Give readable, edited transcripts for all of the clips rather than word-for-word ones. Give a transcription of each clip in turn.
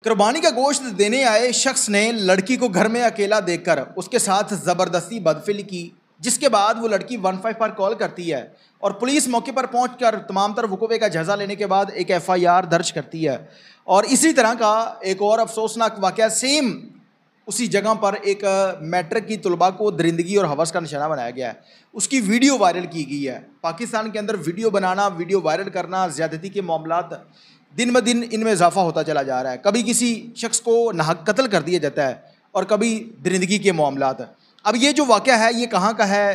कुर्बानी का गोश्त देने आए शख्स ने लड़की को घर में अकेला देखकर उसके साथ ज़बरदस्ती बदफिली की, जिसके बाद वो लड़की 15 पर कॉल करती है और पुलिस मौके पर पहुंचकर तमाम तर वकूवे का जायज़ा लेने के बाद एक FIR दर्ज करती है। और इसी तरह का एक और अफसोसनाक वाक़या सेम उसी जगह पर एक मैट्रिक की तलबा को दरिंदगी और हवस का निशाना बनाया गया है। उसकी वीडियो वायरल की गई है। पाकिस्तान के अंदर वीडियो बनाना, वीडियो वायरल करना, ज़्यादती के मामलात दिन ब दिन इनमें इजाफा होता चला जा रहा है। कभी किसी शख्स को नाहक कत्ल कर दिया जाता है और कभी दरिंदगी के मामलात। अब ये जो वाक़या है ये कहाँ का है,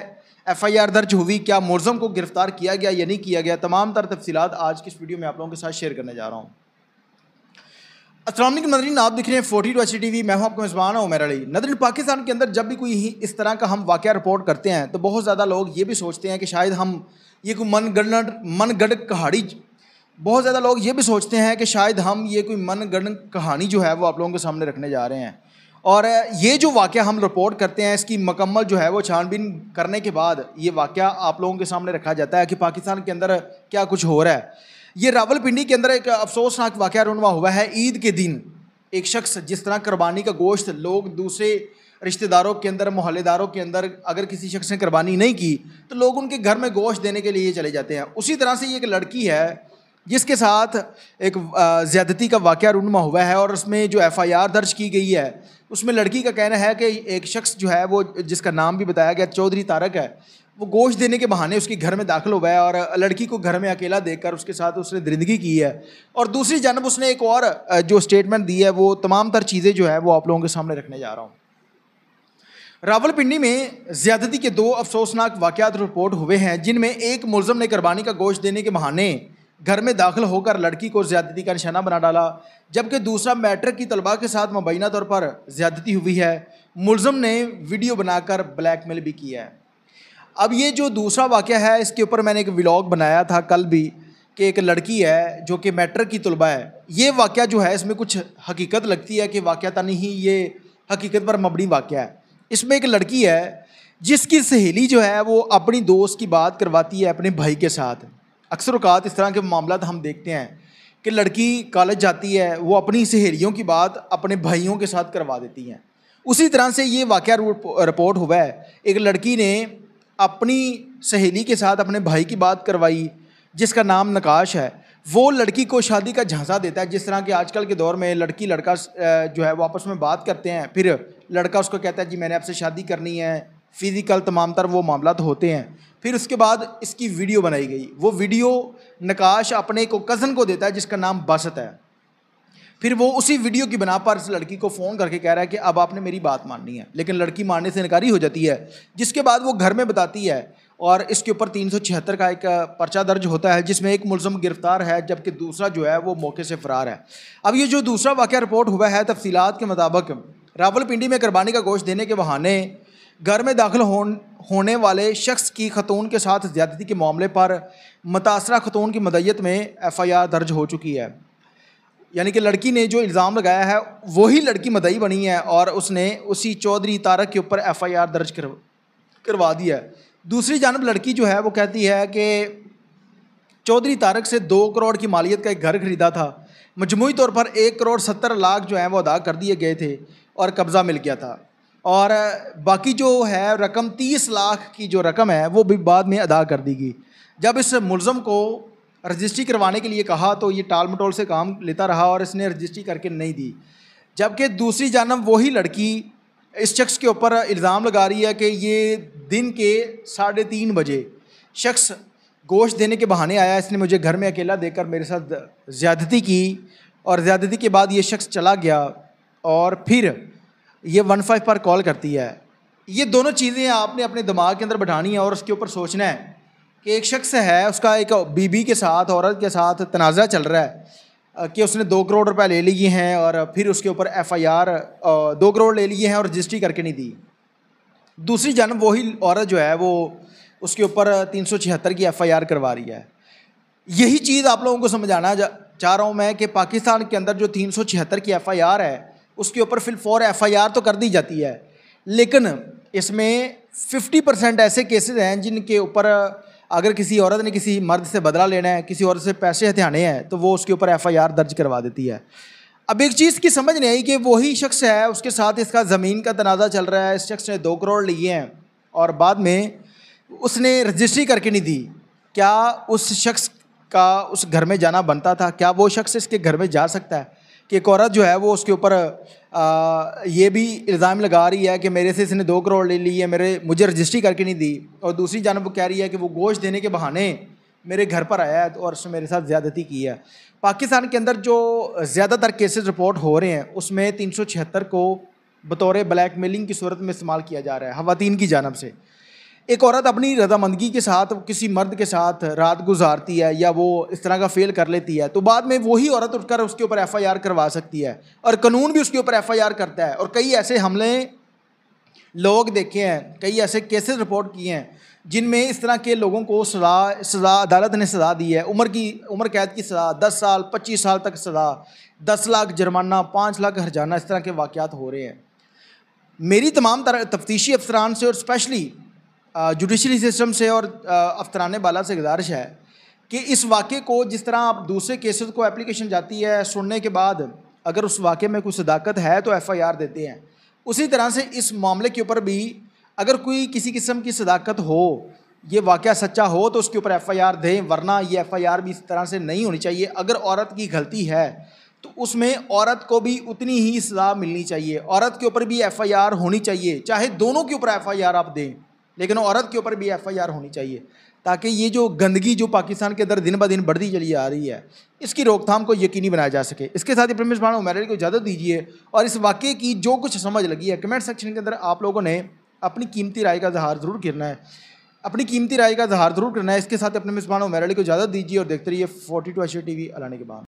FIR दर्ज हुई, क्या मुलज़म को गिरफ़्तार किया गया या नहीं किया गया, तमाम तर तफसीलात आज की इस वीडियो में आप लोगों के साथ शेयर करने जा रहा हूँ। अस्सलाम वालेकुम नाज़रीन, आप दिख रहे हैं 42 HDTV। मैं हूं आपका मेज़बान उमर अली। नाज़रीन, पाकिस्तान के अंदर जब भी कोई इस तरह का हम वाक़या रिपोर्ट करते हैं तो बहुत ज़्यादा लोग ये भी सोचते हैं कि शायद हम ये कोई मनगढ़ंत कहानी बहुत ज़्यादा लोग ये भी सोचते हैं कि शायद हम ये कोई मनगढ़ंत कहानी जो है वो आप लोगों के सामने रखने जा रहे हैं। और ये जो वाक़या हम रिपोर्ट करते हैं इसकी मुकम्मल जो है वो छानबीन करने के बाद ये वाक़या आप लोगों के सामने रखा जाता है कि पाकिस्तान के अंदर क्या कुछ हो रहा है। ये रावलपिंडी के अंदर एक अफसोसनाक वाक़या रुनवा हुआ है। ईद के दिन एक शख्स जिस तरह कुर्बानी का गोश्त लोग दूसरे रिश्तेदारों के अंदर, मोहल्लेदारों के अंदर अगर किसी शख्स ने कुर्बानी नहीं की तो लोग उनके घर में गोश्त देने के लिए चले जाते हैं। उसी तरह से ये एक लड़की है जिसके साथ एक ज़्यादती का वाक़या रुनवा हुआ है और उसमें जो FIR दर्ज की गई है उसमें लड़की का कहना है कि एक शख्स जो है वो, जिसका नाम भी बताया गया चौधरी तारक है, वो गोश्त देने के बहाने उसके घर में दाखिल हुआ है और लड़की को घर में अकेला देखकर उसके साथ उसने दरिंदगी की है। और दूसरी जानब उसने एक और जो स्टेटमेंट दी है वो तमाम तर चीज़ें जो है वो आप लोगों के सामने रखने जा रहा हूँ। रावलपिंडी में ज़्यादती के 2 अफसोसनाक वाक़यात रिपोर्ट हुए हैं, जिनमें एक मुलज़म ने कुर्बानी का गोश्त देने के बहाने घर में दाखिल होकर लड़की को ज़्यादती का निशाना बना डाला, जबकि दूसरा मैट्रिक की तलबा के साथ मुबैना तौर पर ज़्यादती हुई है। मुलज़म ने वीडियो बनाकर ब्लैकमेल भी किया है। अब ये जो दूसरा वाक़या है इसके ऊपर मैंने एक व्लॉग बनाया था कल भी कि एक लड़की है जो कि मैट्रिक की तलबा है। ये वाक़या जो है इसमें कुछ हकीकत लगती है कि वाक़या नहीं, ये हकीकत पर मबनी वाक़या है। इसमें एक लड़की है जिसकी सहेली जो है वो अपनी दोस्त की बात करवाती है अपने भाई के साथ। अक्सर औक़ात इस तरह के मामला हम देखते हैं कि लड़की कॉलेज जाती है, वो अपनी सहेलियों की बात अपने भाइयों के साथ करवा देती हैं। उसी तरह से ये वाक़या रिपोर्ट हुआ है। एक लड़की ने अपनी सहेली के साथ अपने भाई की बात करवाई जिसका नाम नकाश है। वो लड़की को शादी का झांसा देता है। जिस तरह के आजकल के दौर में लड़की लड़का जो है वो आपस में बात करते हैं, फिर लड़का उसको कहता है जी मैंने आपसे शादी करनी है, फ़िज़िकल तमाम तर वो मामला तो होते हैं। फिर उसके बाद इसकी वीडियो बनाई गई। वो वीडियो नकाश अपने को कज़न को देता है जिसका नाम बासत है। फिर वो उसी वीडियो की बना पर इस लड़की को फ़ोन करके कह रहा है कि अब आपने मेरी बात माननी है, लेकिन लड़की मानने से इनकारी हो जाती है। जिसके बाद वो घर में बताती है और इसके ऊपर 376 का एक पर्चा दर्ज होता है जिसमें एक मुलज़म गिरफ़्तार है जबकि दूसरा जो है वो मौके से फ़रार है। अब ये जो दूसरा वाक़या रिपोर्ट हुआ है तफसीलात के मुताबिक रावलपिंडी में कुर्बानी का गोश्त देने के बहाने घर में दाखिल होने वाले शख्स की खतून के साथ ज़्यादती के मामले पर मुतासरा खतून की मदय्यत में FIR दर्ज हो चुकी है। यानी कि लड़की ने जो इल्ज़ाम लगाया है वही लड़की मदई बनी है और उसने उसी चौधरी तारक के ऊपर FIR दर्ज करवा दिया है। दूसरी जानब लड़की जो है वो कहती है कि चौधरी तारक से 2 करोड़ की मालियत का एक घर ख़रीदा था, मजमूई तौर पर 1 करोड़ 70 लाख जो है वो अदा कर दिए गए थे और कब्ज़ा मिल गया था, और बाकी जो है रकम 30 लाख की जो रकम है वो भी बाद में अदा कर दी गई। जब इस मुलज़म को रजिस्ट्री करवाने के लिए कहा तो ये टाल मटोल से काम लेता रहा और इसने रजिस्ट्री करके नहीं दी। जबकि दूसरी जानब वही लड़की इस शख्स के ऊपर इल्ज़ाम लगा रही है कि ये दिन के 3:30 बजे शख्स गोश्त देने के बहाने आया, इसने मुझे घर में अकेला देकर मेरे साथ ज़्यादती की और ज़्यादती के बाद ये शख्स चला गया और फिर ये 15 पर कॉल करती है। ये दोनों चीज़ें आपने अपने दिमाग के अंदर बैठानी है और उसके ऊपर सोचना है कि एक शख्स है, उसका एक बीबी के साथ, औरत के साथ तनाज़ा चल रहा है कि उसने 2 करोड़ रुपए ले लिए हैं और फिर उसके ऊपर FIR 2 करोड़ ले लिए हैं और रजिस्ट्री करके नहीं दी। दूसरी जानब वही औरत जो है वो उसके ऊपर 376 की FIR करवा रही है। यही चीज़ आप लोगों को समझाना चाह रहा हूँ मैं कि पाकिस्तान के अंदर जो 376 की FIR है उसके ऊपर फिल 4 FIR तो कर दी जाती है, लेकिन इसमें 50% ऐसे केसेस हैं जिनके ऊपर अगर किसी औरत ने किसी मर्द से बदला लेना है, किसी औरत से पैसे हथियाने हैं, तो वो उसके ऊपर FIR दर्ज करवा देती है। अब एक चीज़ की समझ नहीं आई कि वही शख्स है, उसके साथ इसका ज़मीन का तनाज़ा चल रहा है, इस शख्स ने 2 करोड़ लिए हैं और बाद में उसने रजिस्ट्री करके नहीं दी। क्या उस शख्स का उस घर में जाना बनता था? क्या वो शख्स इसके घर में जा सकता है? कि एक औरत जो है वो उसके ऊपर ये भी इल्ज़ाम लगा रही है कि मेरे से इसने 2 करोड़ ले ली है, मुझे रजिस्ट्री करके नहीं दी, और दूसरी जानब वो कह रही है कि वो गोश्त देने के बहाने मेरे घर पर आया है और उसने मेरे साथ ज़्यादती की है। पाकिस्तान के अंदर जो ज़्यादातर केसेस रिपोर्ट हो रहे हैं उसमें 376 को बतौर ब्लैकमेलिंग की सूरत में इस्तेमाल किया जा रहा है ख़वातीन की जानब से। एक औरत अपनी रजामंदगी के साथ किसी मर्द के साथ रात गुजारती है या वो इस तरह का फेल कर लेती है, तो बाद में वही औरत उठकर उसके ऊपर FIR करवा सकती है और कानून भी उसके ऊपर FIR करता है। और कई ऐसे हमले लोग देखे हैं, कई ऐसे केसेस रिपोर्ट किए हैं जिनमें इस तरह के लोगों को सज़ा अदालत ने सज़ा दी है, उम्र कैद की सज़ा, 10 साल 25 साल तक सज़ा, 10 लाख जुर्माना, 5 लाख हर्जाना, इस तरह के वाक़यात हो रहे हैं। मेरी तमाम तफ्तीशी अफसरान से और स्पेशली जुडिशरी सिस्टम से और अफसरान बाला से गुजारिश है कि इस वाक़े को, जिस तरह आप दूसरे केसेस को एप्लीकेशन जाती है सुनने के बाद अगर उस वाक़े में कोई सदाकत है तो FIR देते हैं, उसी तरह से इस मामले के ऊपर भी अगर कोई किसी किस्म की सदाकत हो, ये वाक़या सच्चा हो, तो उसके ऊपर FIR दें, वरना ये FIR भी इस तरह से नहीं होनी चाहिए। अगर औरत की गलती है तो उसमें औरत को भी उतनी ही सज़ा मिलनी चाहिए, औरत के ऊपर भी FIR होनी चाहिए, चाहे दोनों के ऊपर FIR आप दें, लेकिन औरत के ऊपर भी FIR होनी चाहिए, ताकि ये जो गंदगी जो पाकिस्तान के अंदर दिन ब दिन बढ़ती चली आ रही है, इसकी रोकथाम को यकीनी बनाया जा सके। इसके साथ ही अपने मेज़बान उमर को इजाज़त दीजिए और इस वाक़े की जो कुछ समझ लगी है कमेंट सेक्शन के अंदर आप लोगों ने अपनी कीमती राय का इज़हार ज़रूर करना है, इसके साथ अपने मेज़बान उमर को इजाज़त दीजिए और देखते रहिए 42 एशिया TV अलाने के बाद।